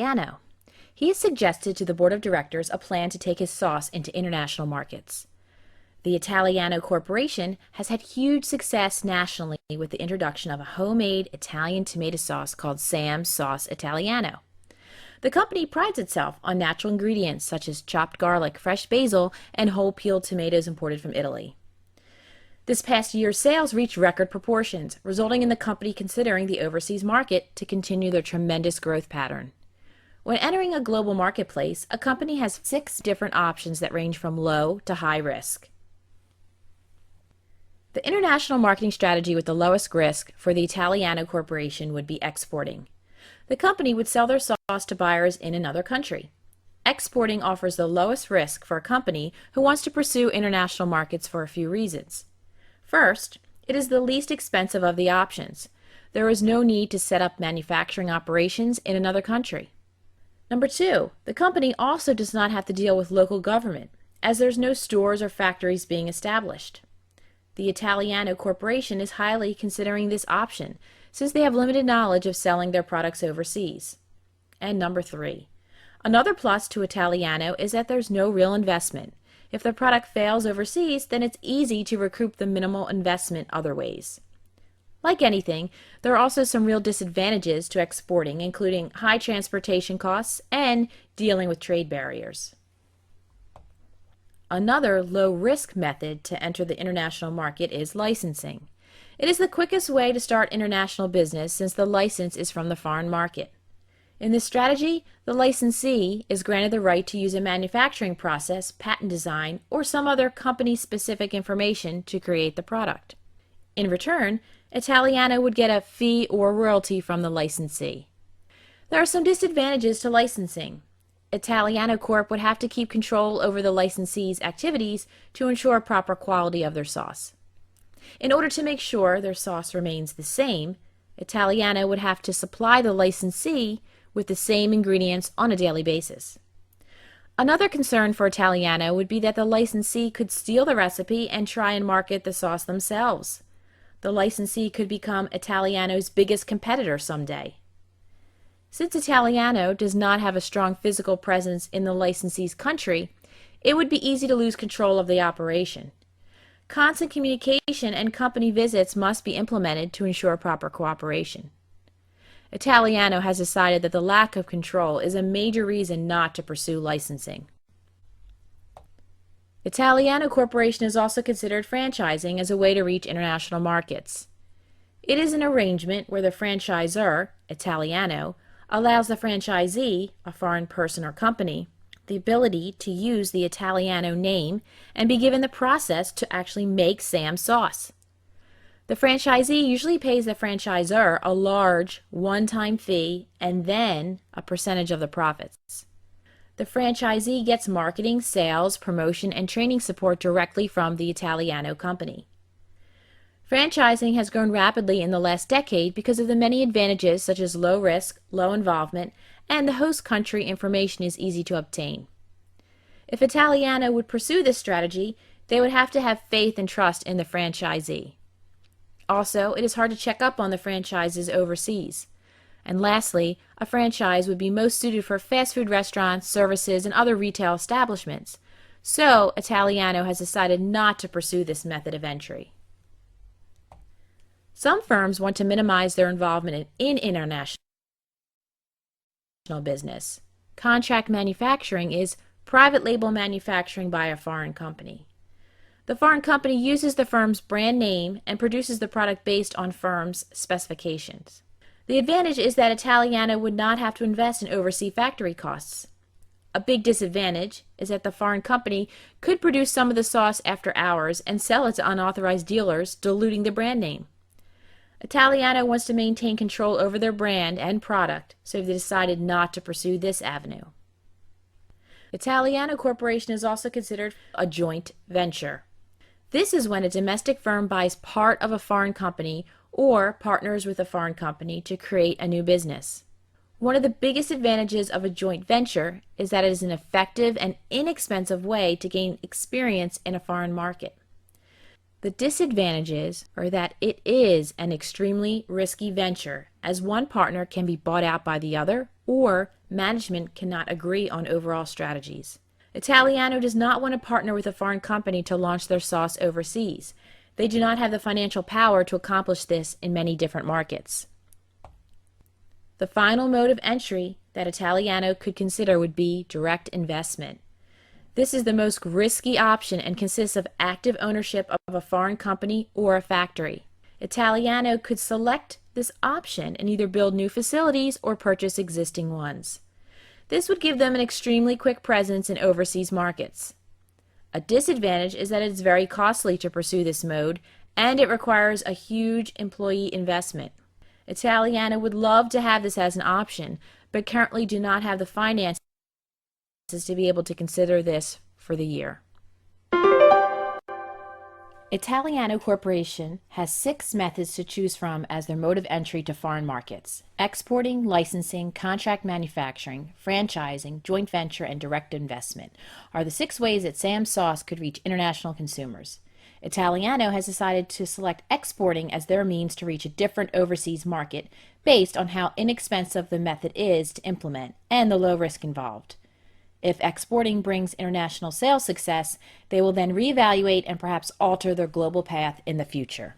Italiano. He has suggested to the board of directors a plan to take his sauce into international markets. The Italiano Corporation has had huge success nationally with the introduction of a homemade Italian tomato sauce called Sam's Sauce Italiano. The company prides itself on natural ingredients such as chopped garlic, fresh basil, and whole peeled tomatoes imported from Italy. This past year's sales reached record proportions, resulting in the company considering the overseas market to continue their tremendous growth pattern. When entering a global marketplace, a company has 6 different options that range from low to high risk. The international marketing strategy with the lowest risk for the Italiano Corporation would be exporting. The company would sell their sauce to buyers in another country. Exporting offers the lowest risk for a company who wants to pursue international markets for a few reasons. First, it is the least expensive of the options. There is no need to set up manufacturing operations in another country. Number 2, the company also does not have to deal with local government, as there's no stores or factories being established. The Italiano Corporation is highly considering this option, since they have limited knowledge of selling their products overseas. And number 3, another plus to Italiano is that there's no real investment. If the product fails overseas, then it's easy to recoup the minimal investment other ways. Like anything, there are also some real disadvantages to exporting, including high transportation costs and dealing with trade barriers. Another low-risk method to enter the international market is licensing. It is the quickest way to start international business since the license is from the foreign market. In this strategy, the licensee is granted the right to use a manufacturing process, patent design, or some other company-specific information to create the product. In return, Italiano would get a fee or royalty from the licensee. There are some disadvantages to licensing. Italiano Corp would have to keep control over the licensee's activities to ensure proper quality of their sauce. In order to make sure their sauce remains the same, Italiano would have to supply the licensee with the same ingredients on a daily basis. Another concern for Italiano would be that the licensee could steal the recipe and try and market the sauce themselves. The licensee could become Italiano's biggest competitor someday. Since Italiano does not have a strong physical presence in the licensee's country, it would be easy to lose control of the operation. Constant communication and company visits must be implemented to ensure proper cooperation. Italiano has decided that the lack of control is a major reason not to pursue licensing. Italiano Corporation is also considered franchising as a way to reach international markets. It is an arrangement where the franchisor, Italiano, allows the franchisee, a foreign person or company, the ability to use the Italiano name and be given the process to actually make Sam's sauce. The franchisee usually pays the franchisor a large one-time fee and then a percentage of the profits. The franchisee gets marketing, sales, promotion, and training support directly from the Italiano company. Franchising has grown rapidly in the last decade because of the many advantages such as low risk, low involvement, and the host country information is easy to obtain. If Italiano would pursue this strategy, they would have to have faith and trust in the franchisee. Also, it is hard to check up on the franchises overseas. And lastly, a franchise would be most suited for fast food restaurants, services, and other retail establishments. So, Italiano has decided not to pursue this method of entry. Some firms want to minimize their involvement in international business. Contract manufacturing is private label manufacturing by a foreign company. The foreign company uses the firm's brand name and produces the product based on firm's specifications. The advantage is that Italiano would not have to invest in overseas factory costs. A big disadvantage is that the foreign company could produce some of the sauce after hours and sell it to unauthorized dealers, diluting the brand name. Italiano wants to maintain control over their brand and product, so they decided not to pursue this avenue. Italiano Corporation is also considered a joint venture. This is when a domestic firm buys part of a foreign company or partners with a foreign company to create a new business. One of the biggest advantages of a joint venture is that it is an effective and inexpensive way to gain experience in a foreign market. The disadvantages are that it is an extremely risky venture, as one partner can be bought out by the other, or management cannot agree on overall strategies. Italiano does not want to partner with a foreign company to launch their sauce overseas. They do not have the financial power to accomplish this in many different markets. The final mode of entry that Italiano could consider would be direct investment. This is the most risky option and consists of active ownership of a foreign company or a factory. Italiano could select this option and either build new facilities or purchase existing ones. This would give them an extremely quick presence in overseas markets. A disadvantage is that it is very costly to pursue this mode, and it requires a huge employee investment. Italiano would love to have this as an option, but currently do not have the finances to be able to consider this for the year. Italiano Corporation has 6 methods to choose from as their mode of entry to foreign markets: exporting, licensing, contract manufacturing, franchising, joint venture, and direct investment are the 6 ways that Sam's Sauce could reach international consumers. Italiano has decided to select exporting as their means to reach a different overseas market based on how inexpensive the method is to implement and the low risk involved. If exporting brings international sales success, they will then reevaluate and perhaps alter their global path in the future.